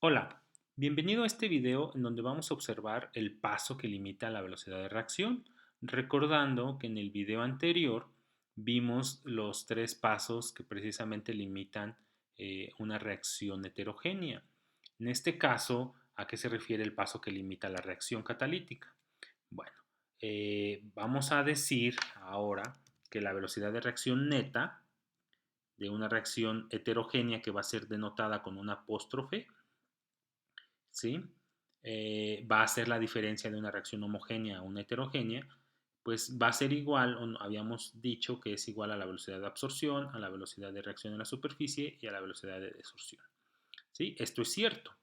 Hola, bienvenido a este video en donde vamos a observar el paso que limita la velocidad de reacción, recordando que en el video anterior vimos los tres pasos que precisamente limitan una reacción heterogénea. En este caso, ¿a qué se refiere el paso que limita la reacción catalítica? Bueno, vamos a decir ahora que la velocidad de reacción neta de una reacción heterogénea que va a ser denotada con un apóstrofe, ¿sí? Va a ser la diferencia de una reacción homogénea a una heterogénea, pues va a ser igual, o habíamos dicho que es igual a la velocidad de absorción, a la velocidad de reacción en la superficie y a la velocidad de desorción. ¿Sí? Esto es cierto,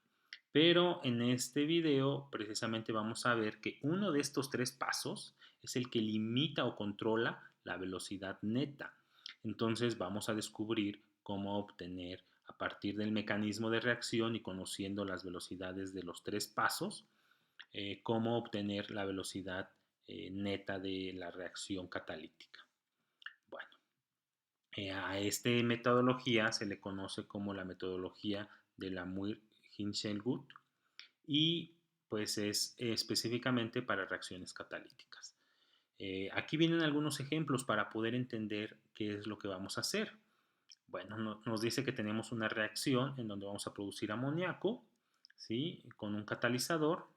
pero en este video precisamente vamos a ver que uno de estos tres pasos es el que limita o controla la velocidad neta. Entonces vamos a descubrir cómo obtener a partir del mecanismo de reacción y conociendo las velocidades de los tres pasos, cómo obtener la velocidad neta de la reacción catalítica. Bueno, a esta metodología se le conoce como la metodología de la Muir-Hinshelwood y pues es específicamente para reacciones catalíticas. Aquí vienen algunos ejemplos para poder entender qué es lo que vamos a hacer. Bueno, nos dice que tenemos una reacción en donde vamos a producir amoníaco, ¿sí? Con un catalizador.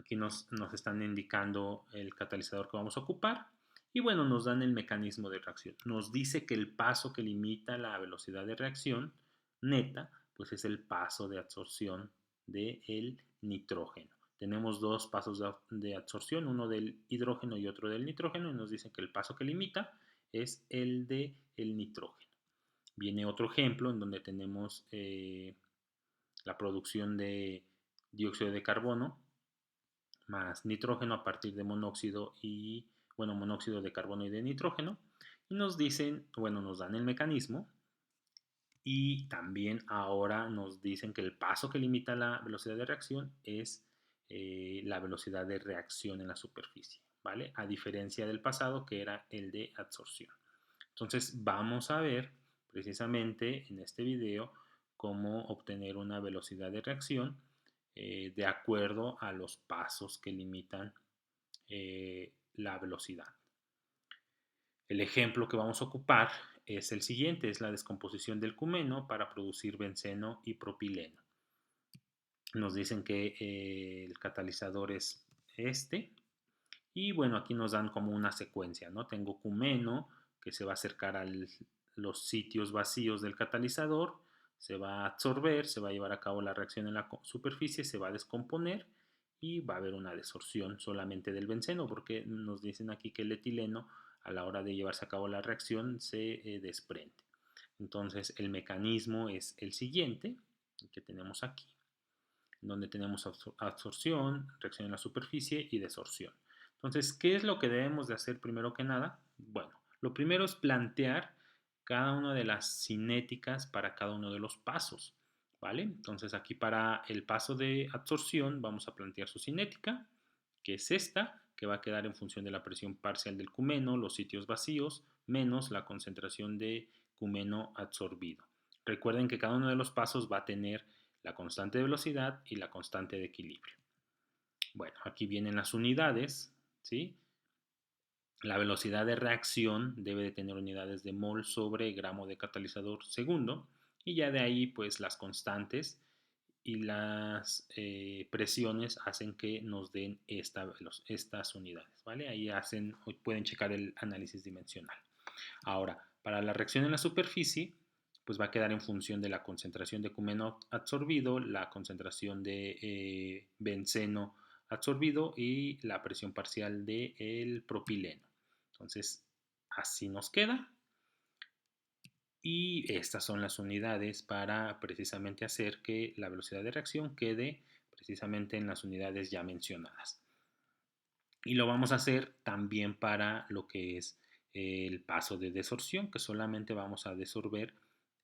Aquí nos están indicando el catalizador que vamos a ocupar. Y bueno, nos dan el mecanismo de reacción. Nos dice que el paso que limita la velocidad de reacción neta, pues es el paso de absorción del nitrógeno. Tenemos dos pasos de absorción, uno del hidrógeno y otro del nitrógeno, y nos dicen que el paso que limita es el del nitrógeno. Viene otro ejemplo en donde tenemos la producción de dióxido de carbono más nitrógeno a partir de monóxido y, bueno, monóxido de carbono y de nitrógeno. Y nos dicen, bueno, nos dan el mecanismo y también ahora nos dicen que el paso que limita la velocidad de reacción es la velocidad de reacción en la superficie, ¿vale? A diferencia del pasado que era el de absorción. Entonces vamos a ver precisamente en este video cómo obtener una velocidad de reacción de acuerdo a los pasos que limitan la velocidad. El ejemplo que vamos a ocupar es el siguiente, es la descomposición del cumeno para producir benceno y propileno. Nos dicen que el catalizador es este y bueno, aquí nos dan como una secuencia, ¿no? Tengo cumeno que se va a acercar a los sitios vacíos del catalizador, se va a absorber, se va a llevar a cabo la reacción en la superficie, se va a descomponer y va a haber una desorción solamente del benceno, porque nos dicen aquí que el etileno a la hora de llevarse a cabo la reacción se desprende. Entonces el mecanismo es el siguiente que tenemos aquí, donde tenemos absorción, reacción en la superficie y desorción. Entonces, ¿qué es lo que debemos de hacer primero que nada? Bueno, lo primero es plantear cada una de las cinéticas para cada uno de los pasos, ¿vale? Entonces aquí para el paso de absorción vamos a plantear su cinética, que es esta, que va a quedar en función de la presión parcial del cumeno, los sitios vacíos, menos la concentración de cumeno absorbido. Recuerden que cada uno de los pasos va a tener la constante de velocidad y la constante de equilibrio. Bueno, aquí vienen las unidades, ¿sí? La velocidad de reacción debe de tener unidades de mol sobre gramo de catalizador segundo y ya de ahí pues las constantes y las presiones hacen que nos den estas unidades, ¿vale? Ahí pueden checar el análisis dimensional. Ahora, para la reacción en la superficie, pues va a quedar en función de la concentración de cumeno absorbido, la concentración de benceno absorbido y la presión parcial del propileno. Entonces, así nos queda. Y estas son las unidades para precisamente hacer que la velocidad de reacción quede precisamente en las unidades ya mencionadas. Y lo vamos a hacer también para lo que es el paso de desorción, que solamente vamos a desorber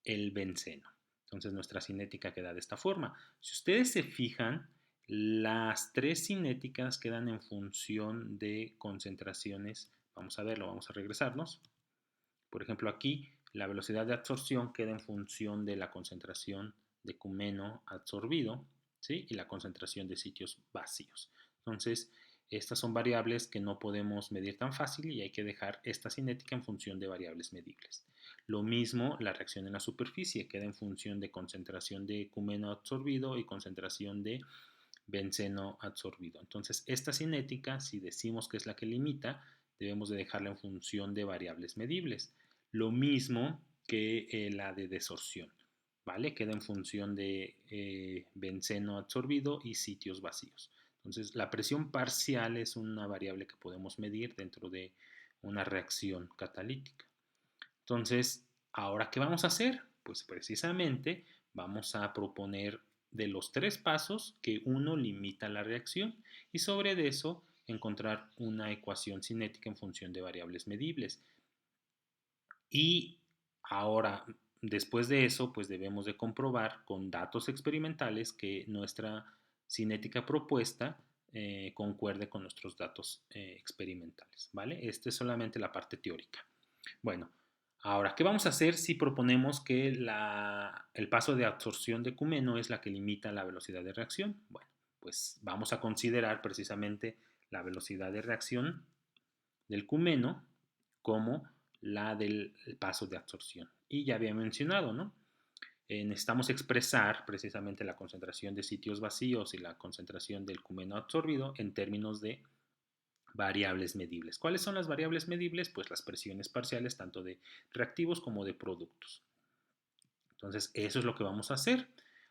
el benceno. Entonces nuestra cinética queda de esta forma. Si ustedes se fijan, las tres cinéticas quedan en función de concentraciones. Vamos a verlo, vamos a regresarnos. Por ejemplo, aquí la velocidad de absorción queda en función de la concentración de cumeno absorbido, ¿sí? Y la concentración de sitios vacíos. Entonces, estas son variables que no podemos medir tan fácil y hay que dejar esta cinética en función de variables medibles. Lo mismo la reacción en la superficie queda en función de concentración de cumeno absorbido y concentración de benceno absorbido. Entonces, esta cinética, si decimos que es la que limita, debemos de dejarla en función de variables medibles. Lo mismo que la de desorción, ¿vale? Queda en función de benceno absorbido y sitios vacíos. Entonces, la presión parcial es una variable que podemos medir dentro de una reacción catalítica. Entonces, ¿ahora qué vamos a hacer? Pues precisamente vamos a proponer de los tres pasos que uno limita la reacción y sobre eso encontrar una ecuación cinética en función de variables medibles. Y ahora, después de eso, pues debemos de comprobar con datos experimentales que nuestra cinética propuesta concuerde con nuestros datos experimentales, ¿vale? Esta es solamente la parte teórica. Bueno, ahora, ¿qué vamos a hacer si proponemos que el paso de absorción de cumeno es la que limita la velocidad de reacción? Bueno, pues vamos a considerar precisamente la velocidad de reacción del cumeno como la del paso de absorción. Y ya había mencionado, ¿no? Necesitamos expresar precisamente la concentración de sitios vacíos y la concentración del cumeno absorbido en términos de variables medibles. ¿Cuáles son las variables medibles? Pues las presiones parciales tanto de reactivos como de productos. Entonces, eso es lo que vamos a hacer.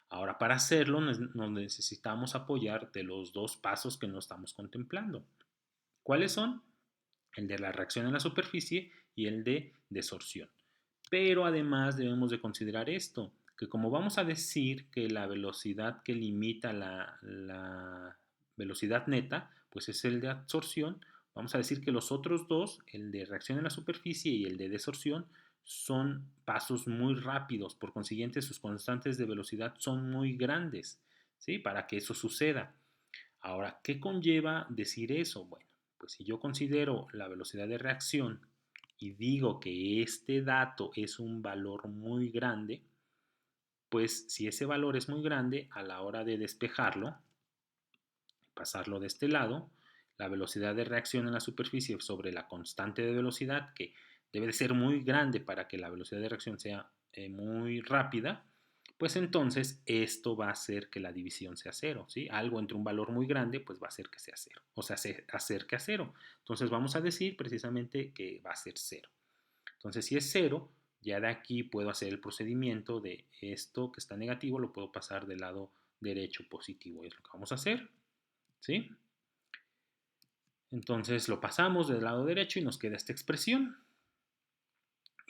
Ahora, para hacerlo, nos necesitamos apoyar de los dos pasos que no estamos contemplando. ¿Cuáles son? El de la reacción en la superficie y el de desorción. Pero además debemos de considerar esto, que como vamos a decir que la velocidad que limita la velocidad neta, pues es el de absorción, vamos a decir que los otros dos, el de reacción en la superficie y el de desorción, son pasos muy rápidos, por consiguiente sus constantes de velocidad son muy grandes, ¿sí? Para que eso suceda. Ahora, ¿qué conlleva decir eso? Bueno, pues si yo considero la velocidad de reacción y digo que este dato es un valor muy grande, pues si ese valor es muy grande, a la hora de despejarlo, pasarlo de este lado, la velocidad de reacción en la superficie sobre la constante de velocidad, que debe de ser muy grande para que la velocidad de reacción sea muy rápida, pues entonces esto va a hacer que la división sea cero, ¿sí? Algo entre un valor muy grande, pues va a hacer que sea cero, o sea, se acerque a cero. Entonces vamos a decir precisamente que va a ser cero. Entonces si es cero, ya de aquí puedo hacer el procedimiento de esto que está negativo, lo puedo pasar del lado derecho positivo. Y es lo que vamos a hacer, ¿sí? Entonces lo pasamos del lado derecho y nos queda esta expresión.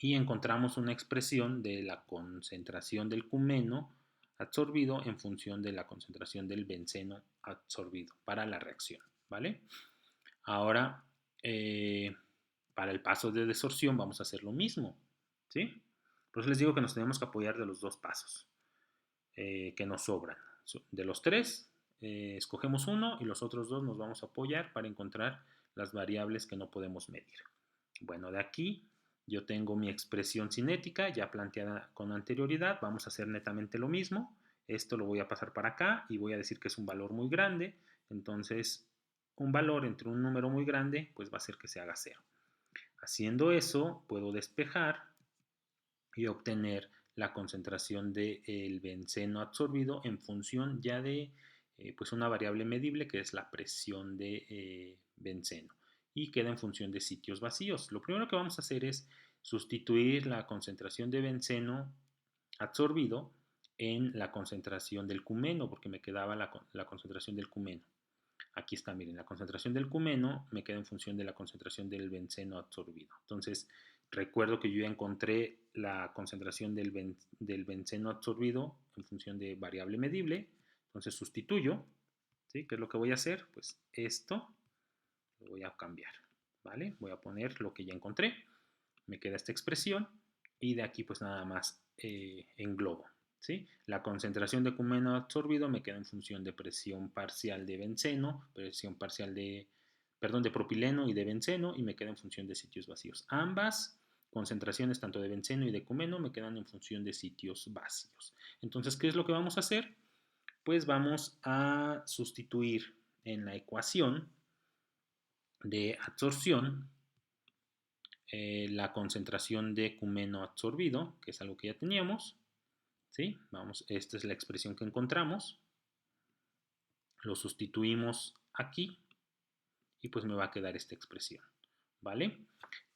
Y encontramos una expresión de la concentración del cumeno absorbido en función de la concentración del benceno absorbido para la reacción, ¿vale? Ahora, para el paso de desorción vamos a hacer lo mismo, ¿sí? Por eso les digo que nos tenemos que apoyar de los dos pasos que nos sobran. De los tres, escogemos uno y los otros dos nos vamos a apoyar para encontrar las variables que no podemos medir. Bueno, de aquí yo tengo mi expresión cinética ya planteada con anterioridad. Vamos a hacer netamente lo mismo. Esto lo voy a pasar para acá y voy a decir que es un valor muy grande. Entonces, un valor entre un número muy grande, pues va a hacer que se haga cero. Haciendo eso, puedo despejar y obtener la concentración del benceno absorbido en función ya de pues una variable medible que es la presión de benceno y queda en función de sitios vacíos. Lo primero que vamos a hacer es sustituir la concentración de benceno absorbido en la concentración del cumeno porque me quedaba la concentración del cumeno. Aquí está, miren, la concentración del cumeno me queda en función de la concentración del benceno absorbido. Entonces, recuerdo que yo ya encontré la concentración del benceno absorbido en función de variable medible. Entonces, sustituyo, ¿sí? ¿Qué es lo que voy a hacer? Pues esto lo voy a cambiar, ¿vale? Voy a poner lo que ya encontré. Me queda esta expresión y de aquí pues nada más englobo. ¿Sí? La concentración de cumeno absorbido me queda en función de presión parcial de benceno, presión parcial de propileno y de benceno y me queda en función de sitios vacíos. Ambas concentraciones tanto de benceno y de cumeno me quedan en función de sitios vacíos. Entonces, ¿qué es lo que vamos a hacer? Pues vamos a sustituir en la ecuación de absorción la concentración de cumeno absorbido, que es algo que ya teníamos, ¿sí? Vamos, esta es la expresión que encontramos, lo sustituimos aquí y pues me va a quedar esta expresión, ¿vale?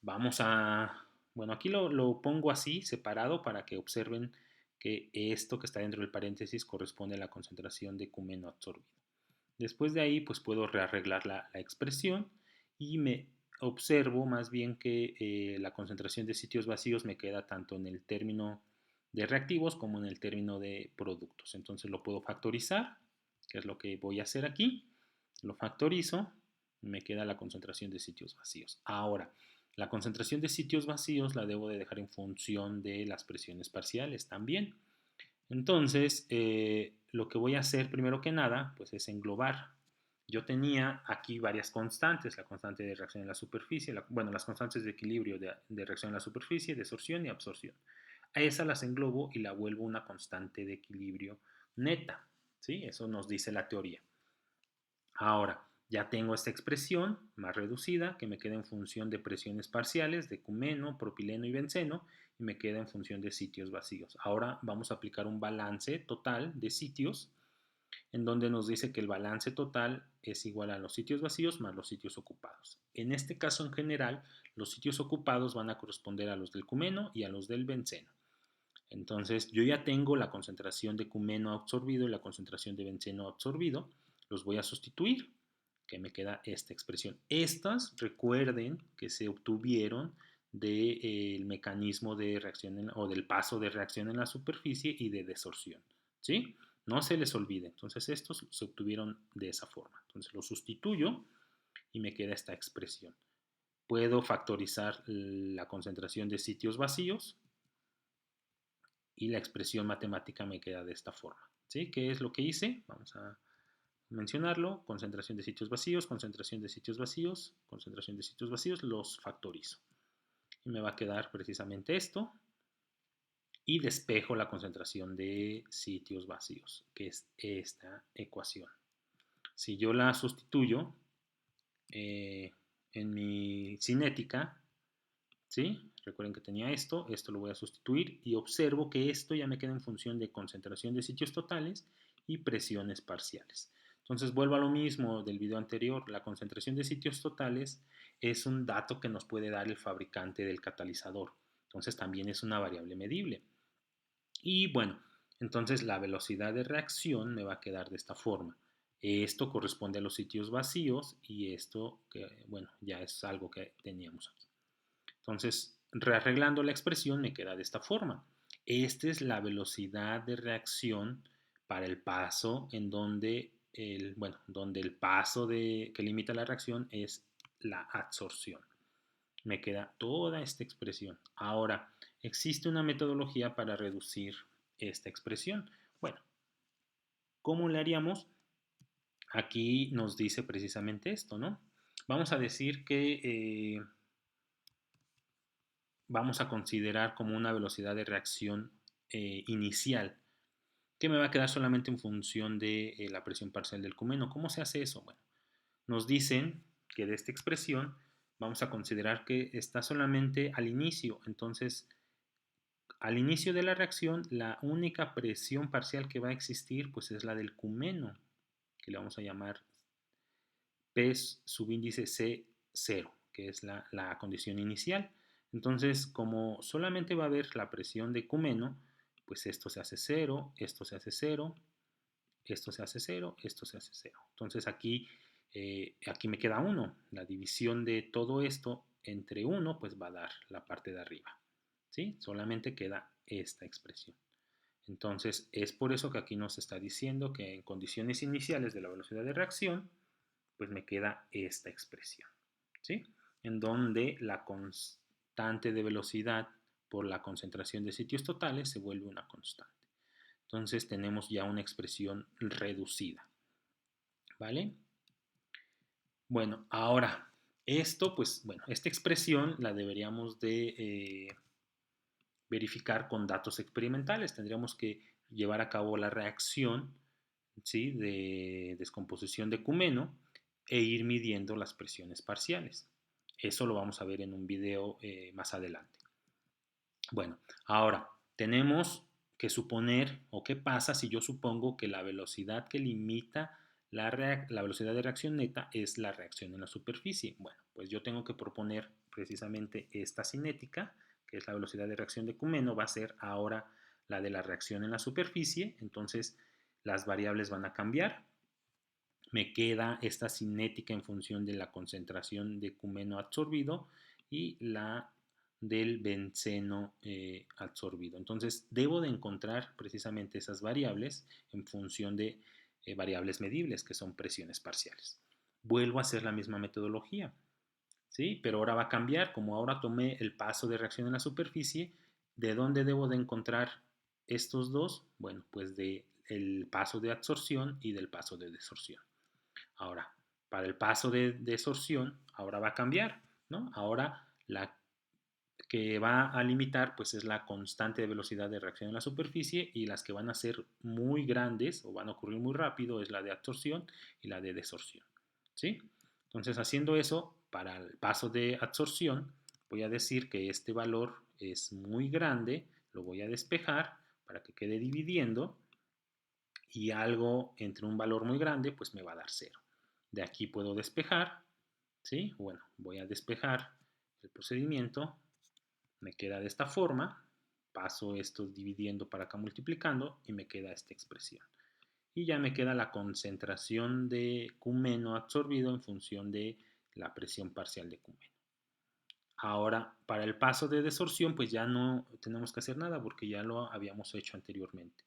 Vamos a, bueno, aquí lo pongo así, separado, para que observen que esto que está dentro del paréntesis corresponde a la concentración de cumeno absorbido. Después de ahí, pues puedo rearreglar la expresión y me observo más bien que la concentración de sitios vacíos me queda tanto en el término de reactivos como en el término de productos. Entonces lo puedo factorizar, que es lo que voy a hacer aquí. Lo factorizo, me queda la concentración de sitios vacíos. Ahora, la concentración de sitios vacíos la debo de dejar en función de las presiones parciales también. Entonces, lo que voy a hacer primero que nada, pues es englobar. Yo tenía aquí varias constantes, la constante de reacción en la superficie, bueno, las constantes de equilibrio de reacción en la superficie, desorción y absorción. A esas las englobo y la vuelvo una constante de equilibrio neta, ¿sí? Eso nos dice la teoría. Ahora, ya tengo esta expresión más reducida que me queda en función de presiones parciales de cumeno, propileno y benceno y me queda en función de sitios vacíos. Ahora vamos a aplicar un balance total de sitios en donde nos dice que el balance total es igual a los sitios vacíos más los sitios ocupados. En este caso en general, los sitios ocupados van a corresponder a los del cumeno y a los del benceno. Entonces yo ya tengo la concentración de cumeno absorbido y la concentración de benceno absorbido. Los voy a sustituir, que me queda esta expresión. Estas, recuerden que se obtuvieron del mecanismo de reacción o del paso de reacción en la superficie y de desorción. ¿Sí? No se les olvide. Entonces estos se obtuvieron de esa forma. Entonces los sustituyo y me queda esta expresión. Puedo factorizar la concentración de sitios vacíos y la expresión matemática me queda de esta forma. ¿Sí? ¿Qué es lo que hice? Vamos a mencionarlo. Concentración de sitios vacíos, concentración de sitios vacíos, concentración de sitios vacíos, los factorizo. Y me va a quedar precisamente esto. Y despejo la concentración de sitios vacíos, que es esta ecuación. Si yo la sustituyo en mi cinética, ¿sí? Recuerden que tenía esto lo voy a sustituir y observo que esto ya me queda en función de concentración de sitios totales y presiones parciales. Entonces vuelvo a lo mismo del video anterior, la concentración de sitios totales es un dato que nos puede dar el fabricante del catalizador, entonces también es una variable medible. Y bueno, entonces la velocidad de reacción me va a quedar de esta forma. Esto corresponde a los sitios vacíos y esto, que, bueno, ya es algo que teníamos aquí. Entonces, rearreglando la expresión me queda de esta forma. Esta es la velocidad de reacción para el paso en donde donde el paso que limita la reacción es la absorción. Me queda toda esta expresión. Ahora, existe una metodología para reducir esta expresión. Bueno, ¿cómo le haríamos? Aquí nos dice precisamente esto, ¿no? Vamos a decir que vamos a considerar como una velocidad de reacción inicial, que me va a quedar solamente en función de la presión parcial del cumeno. ¿Cómo se hace eso? Bueno, nos dicen que de esta expresión vamos a considerar que está solamente al inicio. Entonces, al inicio de la reacción, la única presión parcial que va a existir pues es la del cumeno, que le vamos a llamar P subíndice C0, que es la condición inicial. Entonces, como solamente va a haber la presión de cumeno, pues esto se hace 0, esto se hace 0, esto se hace 0, esto se hace 0. Entonces aquí me queda 1. La división de todo esto entre 1 pues va a dar la parte de arriba. ¿Sí? Solamente queda esta expresión. Entonces es por eso que aquí nos está diciendo que en condiciones iniciales de la velocidad de reacción pues me queda esta expresión, ¿sí? En donde la constante de velocidad por la concentración de sitios totales se vuelve una constante. Entonces tenemos ya una expresión reducida, ¿vale? Bueno, ahora Esto, pues bueno, esta expresión la deberíamos de verificar con datos experimentales. Tendríamos que llevar a cabo la reacción, ¿sí?, de descomposición de cumeno e ir midiendo las presiones parciales. Eso lo vamos a ver en un video más adelante. Bueno, ahora tenemos que suponer, o qué pasa si yo supongo que la velocidad que limita la velocidad de reacción neta es la reacción en la superficie. Bueno, pues yo tengo que proponer precisamente esta cinética, que es la velocidad de reacción de Cumeno, va a ser ahora la de la reacción en la superficie. Entonces las variables van a cambiar. Me queda esta cinética en función de la concentración de cumeno absorbido y la del benceno absorbido. Entonces debo de encontrar precisamente esas variables en función de variables medibles, que son presiones parciales. Vuelvo a hacer la misma metodología, ¿sí? Pero ahora va a cambiar. Como ahora tomé el paso de reacción en la superficie, ¿de dónde debo de encontrar estos dos? Bueno, pues del paso de absorción y del paso de desorción. Ahora, para el paso de desorción, ahora va a cambiar, ¿no? Ahora la que va a limitar pues es la constante de velocidad de reacción en la superficie, y las que van a ser muy grandes o van a ocurrir muy rápido es la de absorción y la de desorción, ¿sí? Entonces, haciendo eso, para el paso de absorción voy a decir que este valor es muy grande, lo voy a despejar para que quede dividiendo, y algo entre un valor muy grande pues me va a dar 0. De aquí puedo despejar, ¿sí? Bueno, voy a despejar el procedimiento, me queda de esta forma, paso esto dividiendo para acá multiplicando y me queda esta expresión. Y ya me queda la concentración de cumeno absorbido en función de la presión parcial de cumeno. Ahora, para el paso de desorción, pues ya no tenemos que hacer nada porque ya lo habíamos hecho anteriormente.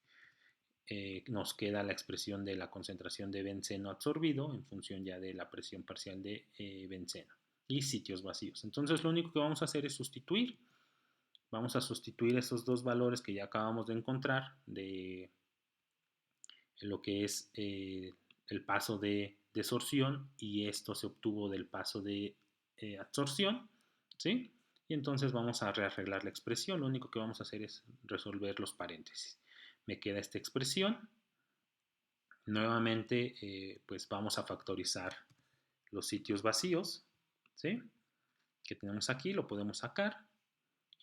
Nos queda la expresión de la concentración de benceno absorbido en función ya de la presión parcial de benceno y sitios vacíos. Entonces lo único que vamos a hacer es sustituir. Vamos a sustituir esos dos valores que ya acabamos de encontrar de lo que es el paso de desorción, y esto se obtuvo del paso de absorción, ¿sí? Y entonces vamos a rearreglar la expresión. Lo único que vamos a hacer es resolver los paréntesis. Me queda esta expresión. Nuevamente, pues vamos a factorizar los sitios vacíos, ¿sí?, que tenemos aquí, lo podemos sacar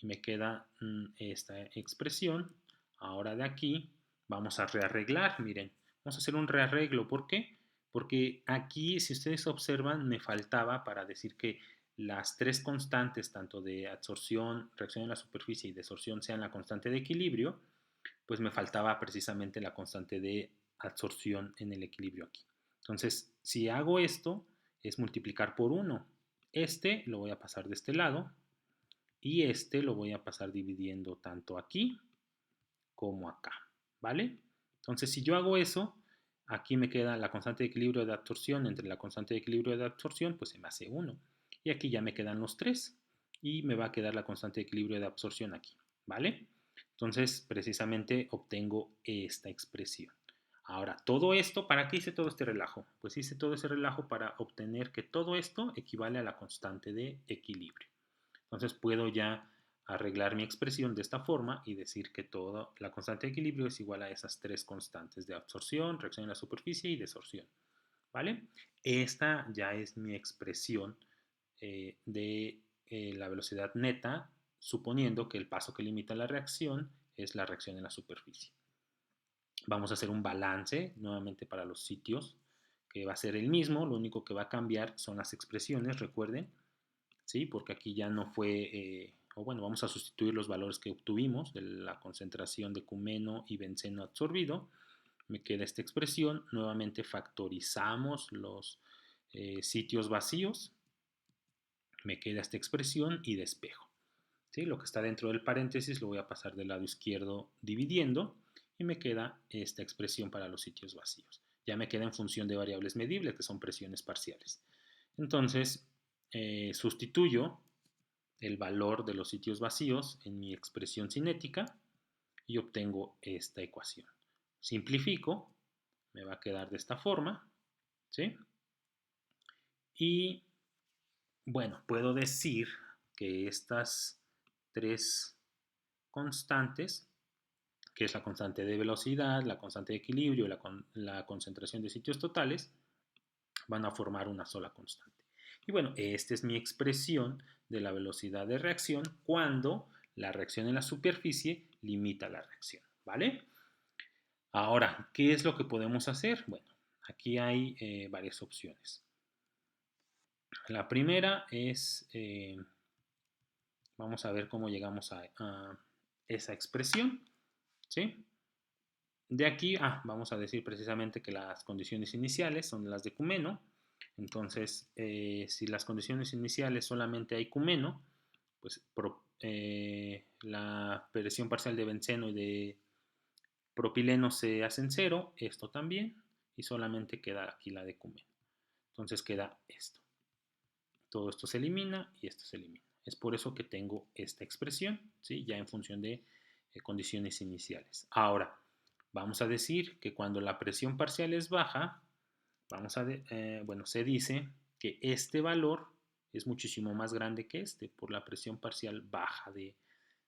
y me queda esta expresión. Ahora de aquí vamos a rearreglar, miren, vamos a hacer un rearreglo. ¿Por qué? Porque aquí, si ustedes observan, me faltaba para decir que las tres constantes, tanto de absorción, reacción en la superficie y desorción, sean la constante de equilibrio, pues me faltaba precisamente la constante de absorción en el equilibrio aquí. Entonces, si hago esto, es multiplicar por 1. Este lo voy a pasar de este lado y este lo voy a pasar dividiendo tanto aquí como acá, ¿vale? Entonces, si yo hago eso, aquí me queda la constante de equilibrio de absorción entre la constante de equilibrio de absorción, pues se me hace 1. Y aquí ya me quedan los 3 y me va a quedar la constante de equilibrio de absorción aquí, ¿vale? Entonces, precisamente obtengo esta expresión. Ahora, todo esto, ¿para qué hice todo este relajo? Pues hice todo ese relajo para obtener que todo esto equivale a la constante de equilibrio. Entonces, puedo ya arreglar mi expresión de esta forma y decir que toda la constante de equilibrio es igual a esas tres constantes de absorción, reacción en la superficie y desorción, ¿vale? Esta ya es mi expresión de la velocidad neta, suponiendo que el paso que limita la reacción es la reacción en la superficie. Vamos a hacer un balance nuevamente para los sitios, que va a ser el mismo, lo único que va a cambiar son las expresiones, recuerden, ¿sí? Porque aquí ya no fue, o bueno, vamos a sustituir los valores que obtuvimos de la concentración de cumeno y benceno absorbido. Me queda esta expresión, nuevamente factorizamos los sitios vacíos, me queda esta expresión y despejo. ¿Sí? Lo que está dentro del paréntesis lo voy a pasar del lado izquierdo dividiendo y me queda esta expresión para los sitios vacíos. Ya me queda en función de variables medibles, que son presiones parciales. Entonces, sustituyo el valor de los sitios vacíos en mi expresión cinética y obtengo esta ecuación. Simplifico, me va a quedar de esta forma, ¿sí? Y Bueno, puedo decir que estas tres constantes, que es la constante de velocidad, la constante de equilibrio y la concentración de sitios totales, van a formar una sola constante. Y bueno, esta es mi expresión de la velocidad de reacción cuando la reacción en la superficie limita la reacción, ¿vale? Ahora, ¿qué es lo que podemos hacer? Bueno, aquí hay varias opciones. La primera es, vamos a ver cómo llegamos a esa expresión, ¿sí? De aquí, vamos a decir precisamente que las condiciones iniciales son las de Cumeno. Entonces, si las condiciones iniciales solamente hay Cumeno, pues la presión parcial de benceno y de propileno se hacen cero, esto también, y solamente queda aquí la de Cumeno. Entonces queda esto. Todo esto se elimina y esto se elimina. Es por eso que tengo esta expresión, ¿sí? Ya en función de condiciones iniciales. Ahora, vamos a decir que cuando la presión parcial es baja, bueno, se dice que este valor es muchísimo más grande que este por la presión parcial baja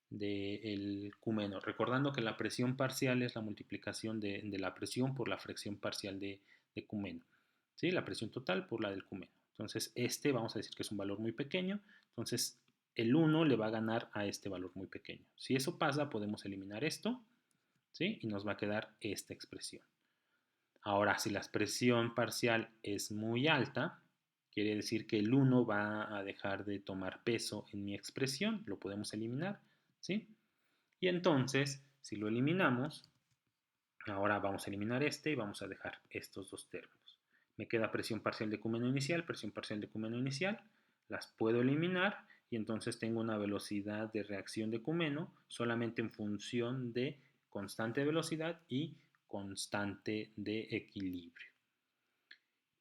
del cumeno. Recordando que la presión parcial es la multiplicación de la presión por la fracción parcial de cumeno. ¿Sí? La presión total por la del cumeno. Entonces, este vamos a decir que es un valor muy pequeño. Entonces, el 1 le va a ganar a este valor muy pequeño. Si eso pasa, podemos eliminar esto, ¿sí? Y nos va a quedar esta expresión. Ahora, si la presión parcial es muy alta, quiere decir que el 1 va a dejar de tomar peso en mi expresión, lo podemos eliminar, ¿sí? Y entonces, si lo eliminamos, ahora vamos a eliminar este y vamos a dejar estos dos términos. Me queda presión parcial de cúmeno inicial, presión parcial de cúmeno inicial, las puedo eliminar y entonces tengo una velocidad de reacción de cúmeno solamente en función de constante de velocidad y constante de equilibrio.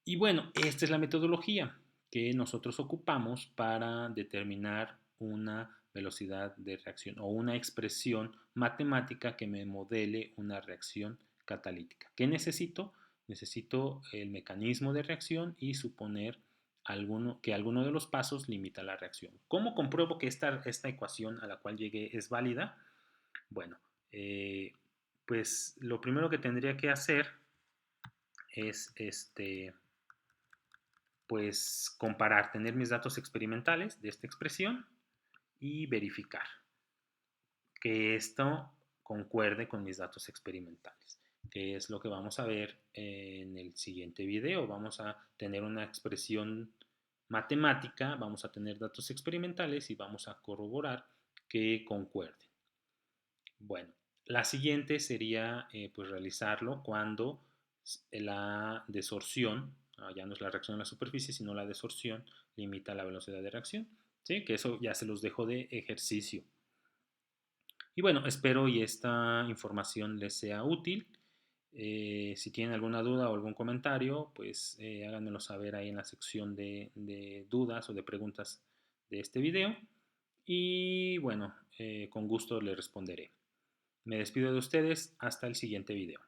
Y bueno, esta es la metodología que nosotros ocupamos para determinar una velocidad de reacción o una expresión matemática que me modele una reacción catalítica. ¿Qué necesito? Necesito el mecanismo de reacción y suponer que alguno de los pasos limita la reacción. ¿Cómo compruebo que esta ecuación a la cual llegué es válida? Bueno, pues lo primero que tendría que hacer es pues comparar, tener mis datos experimentales de esta expresión y verificar que esto concuerde con mis datos experimentales, que es lo que vamos a ver en el siguiente video. Vamos a tener una expresión matemática, vamos a tener datos experimentales y vamos a corroborar que concuerden. Bueno, la siguiente sería pues realizarlo cuando la desorción, ya no es la reacción en la superficie, sino la desorción limita la velocidad de reacción. ¿Sí? Que eso ya se los dejo de ejercicio. Y bueno, espero y esta información les sea útil. Si tienen alguna duda o algún comentario, pues háganmelo saber ahí en la sección de dudas o de preguntas de este video. Y bueno, con gusto les responderé. Me despido de ustedes hasta el siguiente video.